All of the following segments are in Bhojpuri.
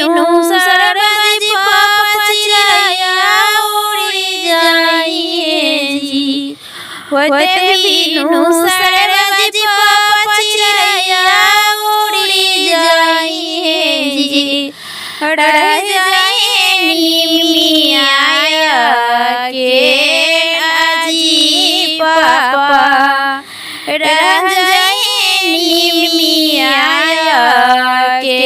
बिनु सरबज पपचिरैया उड़ी जाइए जी। होते बिनु सरबज पपचिरैया उड़ी जाइए जी। रह जाए निमिया के लाजी पापा, रह जाए निमिया के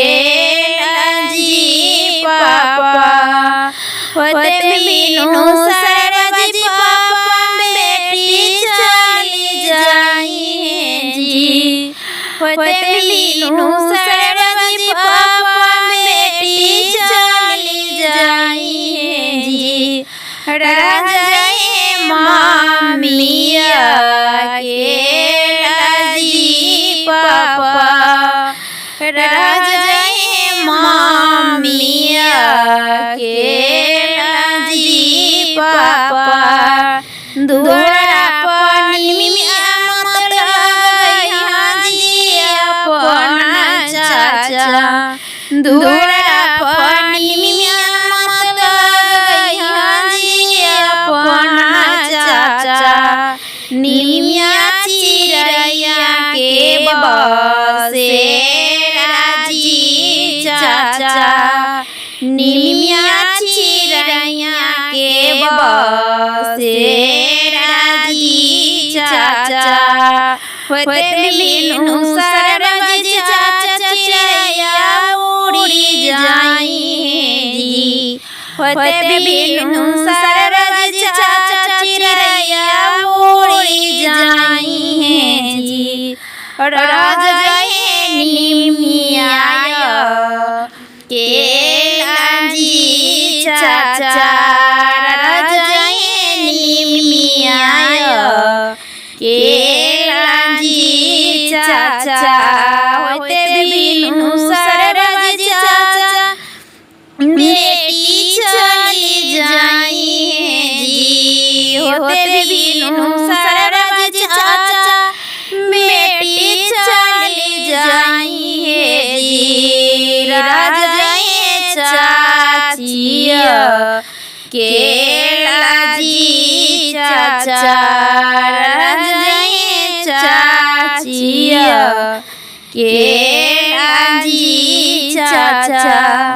लाजी पापा। होते बिनु सरबज पापा बेटी चली जाइए जी। होते बिनु सरबज पापा बेटी चली जाइए जी। रह जाए मामिया के लाजी पापा, रह जाए मामिया के लाजी पापा। दूरा पानी में मत गया जी अपना चाचा, दूरा पानी में मत गया जी अपना चाचा। निमिया चिरैया के बसेरा जी चाचा, निमिया चिरैया के बसेरा जी चाचा। होते बिनु सरबज चाचा चिरैया उड़ी जाइए जी। होते बिनु सरबज चाचा चिरैया उड़ी जाइए जी। रह जाए निमिया के लाजी चाचा, रह जाए निमिया के लाजी चाचा। होते बिनु सरबज चाचा बेटी चली जाइए जी। होते बिनु सरबज चाचा बेटी चली जाइए जी। रह जाए चाचिया के लाजी चाचा, रह जाए चाचिया के लाजी चाचा।